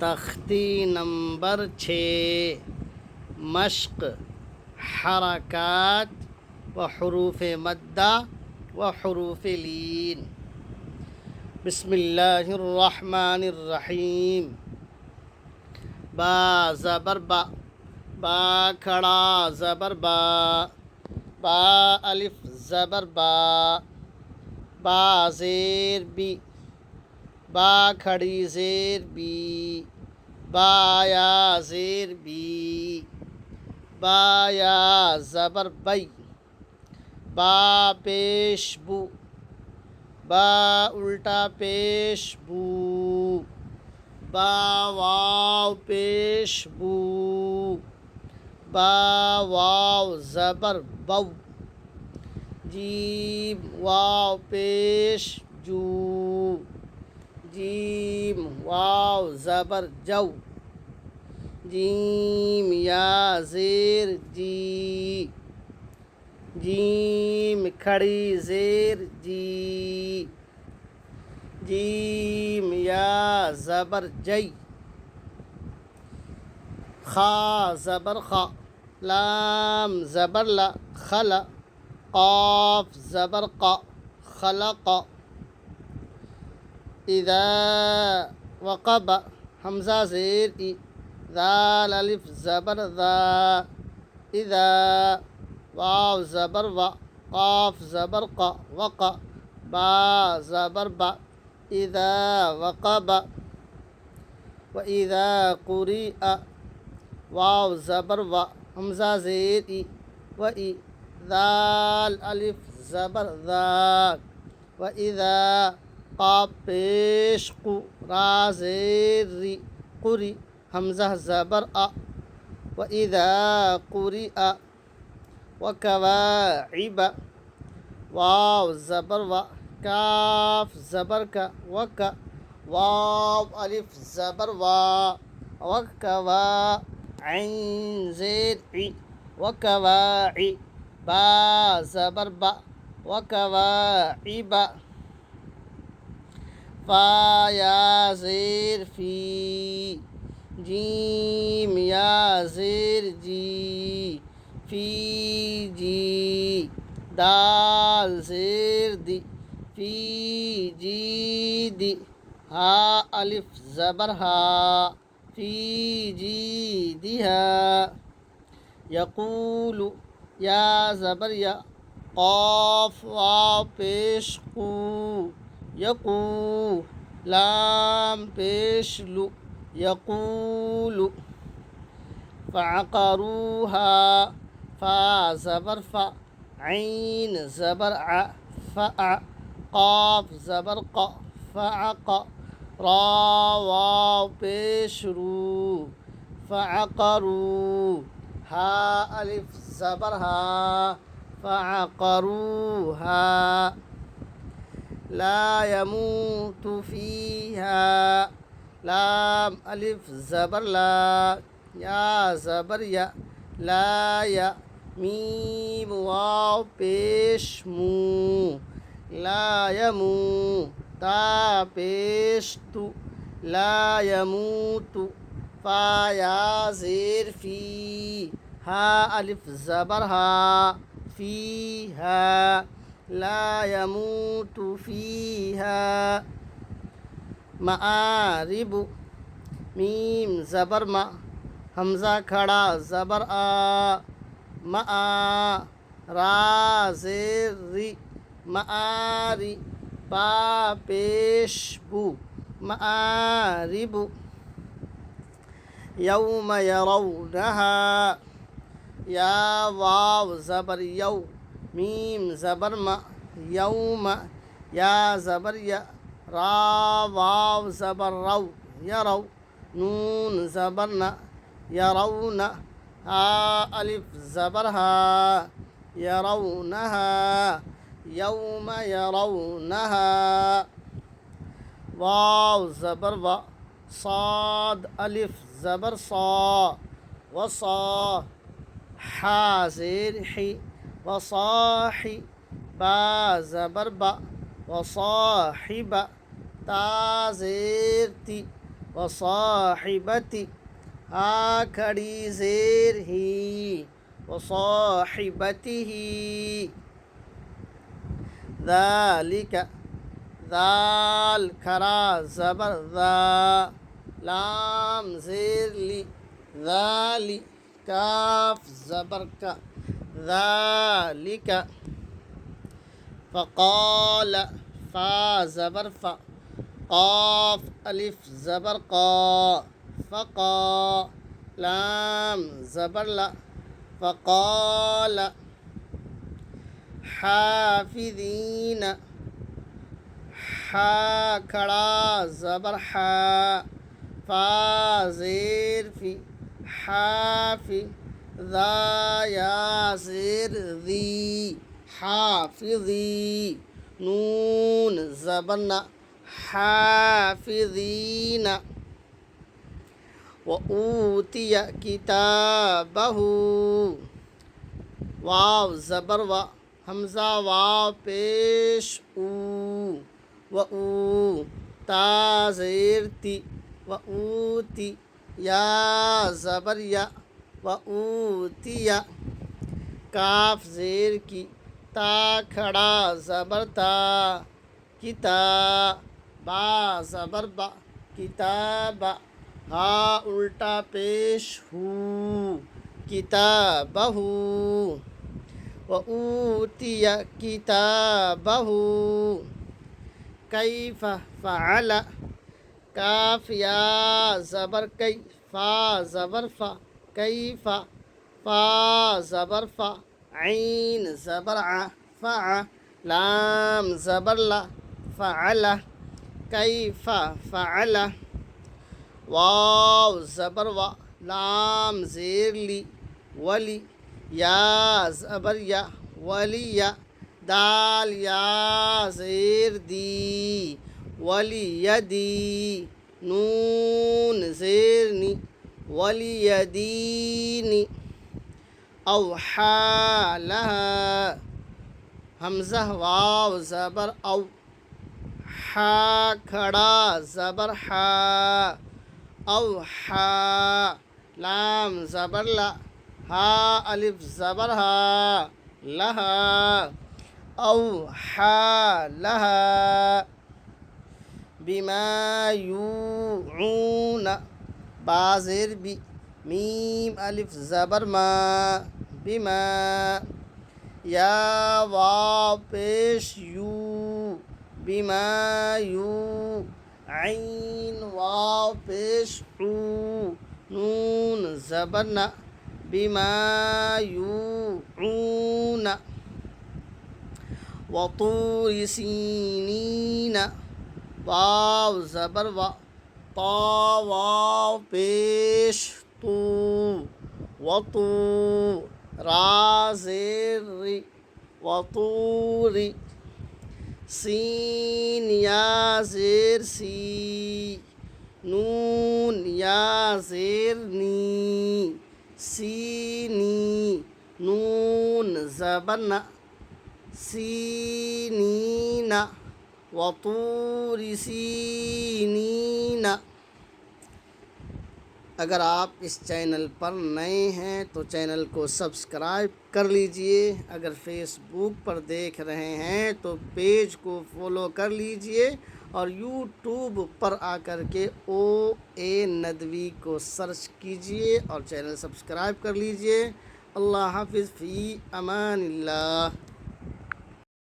तख्ती नंबर 6 मश्क हरकात व हुरूफ मद्दा व हुरूफ लीन। बिस्मिल्लाहिर्रहमानिर्रहीम। बा ज़बर बा, बा खड़ा ज़बर बा, बा अलिफ ज़बर बा, बा ज़ेर बी, बा खड़ी ज़ेर बी, बा या ज़ेर बी, बा या ज़बर बई, बा पेश बू, बा उल्टा पेश बू, बा वाव पेश बू, बा वाव ज़बर बऊ, जीम वाव पेश जू, जीम वाव ज़बर जऊ, जीम या ज़ेर जी, जीम खड़ी ज़ेर जी, जीम या ज़बर जई, खा ज़बर खा, लाम ज़बर ला खला, क़ाफ ज़बर क़ा खलक़, इज़ा वक़ब हमज़ा ज़ेर ई, ज़ाल अलिफ ज़बर ज़ा, इज़ा वाव ज़बर वा, क़ाफ ज़बर क़ा वक़, बा ज़बर बा, इज़ा वक़ब, व इज़ा क़ुरिअ वाव ज़बर वा, हमज़ा ज़ेर ई, व ई, ज़ाल अलिफ ज़बर ज़ा, व इज़ा क़ाफ पेश क़ु, रा ज़ेर री, क़ुरी हमज़ा ज़बर अ, व इज़ा क़ुरिअ, व कवाइब वाव ज़बर व, काफ ज़बर का, व का, वाव अलिफ ज़बर वा, व कवा, ऐन ज़ेर ई, व कवाई, बा ज़बर बा, व कवाइब, फ़ा या ज़ेर फ़ी, जीम या ज़ेर जी, फ़ी जी, दाल ज़ेर दी, फ़ी जी दी, हा अलिफ ज़बर हा, फ़ी जी दिहा, यक़ूलु या ज़बर या, क़ाफ वाव पेश क़ू, यक़ू, लाम पेश लु, यक़ूलु, फ़अक़रूहा, फ़ा ज़बर फ़ा, ऐन ज़बर आ, फ़अ, क़ाफ ज़बर क़, फ़अक़, रा वाव पेश रू, फ़अक़रू, हा अलिफ ज़बर हा, फ़अक़रूहा, ला यमूतु फ़ीहा, लाम अलिफ ज़बर ला, या ज़बर या, ला या, मीम वाव पेश मू, ला यमू, ता पेश तु, ला यमूतु, फ़ा या ज़ेर फ़ी, हा अलिफ ज़बर हा, फ़ीहा, ला यमूतु फ़ीहा, मआरिबु, मीम ज़बर मा, हमज़ा खड़ा ज़बर आ, मआ, रा ज़ेर री, मआरी, बा पेश बू, मआरिबु, यौम यरौनहा, या वाव ज़बर यौ, मीम ज़बर मा, यौम, या ज़बर या, रा वाव ज़बर रौ, यरौ, नून ज़बर न, यरौन, हा अलिफ ज़बर हा, यरौनहा, यौम यरौनहा, वाव ज़बर व, साद अलिफ ज़बर सा, व सा, हा ज़ेर ही, व साही, बा ज़बर बा, व साहिब, ता ज़ेर ती, व साहिबती हा खड़ी ज़ेर ही व साहिबतिही ज़ालिका ज़ाल खरा ज़बर ज़ा लाम ज़ेर ली ज़ाली काफ ज़बर का ज़ालिका फ़क़ाल फ़ा ज़बर फ़ा क़ाफ अलिफ ज़बर क़ा फ़क़ा लाम ज़बर ला फ़क़ाल हाफ़िज़ीन हा खड़ा ज़बर हा फ़ा ज़ेर फ़ी हाफ़ि ज़ा या ज़ेर ज़ी हाफ़िज़ी नून ज़बर ना हाफ़िज़ीन व ऊतिया किताबहू वाव ज़बर व हमज़ा वाव पेश ऊ व ऊ ता ज़ेर ती व ऊती या ज़बर या व ऊतिया काफ ज़ेर की ता खड़ा ज़बर ता किता बा ज़बर बा किताबा हा उल्टा पेश हू किताबहू व ऊतिया किताबहू कैफ़ फ़अल काफ या ज़बर कई फ़ा ज़बर फ़ा कैफ़ा फ़ा ज़बर फ़ा ऐन ज़बर आ फ़अ लाम ज़बर ला फ़अल कैफ़ा फ़अल वाव ज़बर वा लाम ज़ेर ली वली या ज़बर या वलिया दाल या ज़ेर दी वली यदी नून ज़ेर नी वली यदीनी अवहा लहा हमज़ा वाव ज़बर औ हा खड़ा ज़बर हा अवहा लाम ज़बर ला हा अलिफ ज़बर हा लहा अवहा लहा बिमा यूऊन बाज़िर बी मीम अलिफ ज़बर मा बिमा या वाव पेश यू बिमा यू ऐन वाव पेश ऊ नून ज़बर ना बिमा यूऊन व तूर सीनीन वाव ज़बर वा ता वाव पेश तू व तू रा ज़ेर री व तूरी सीन या ज़ेर सी नून या ज़ेर नी सीनी नून ज़बर ना सीनीना व तूर सीनीना। अगर आप इस चैनल पर नए हैं तो चैनल को सब्सक्राइब कर लीजिए। अगर फेसबुक पर देख रहे हैं तो पेज को फॉलो कर लीजिए और यूट्यूब पर आकर के OA नदवी को सर्च कीजिए और चैनल सब्सक्राइब कर लीजिए। अल्लाह हाफिज़ फ़ी अमानिल्लाह।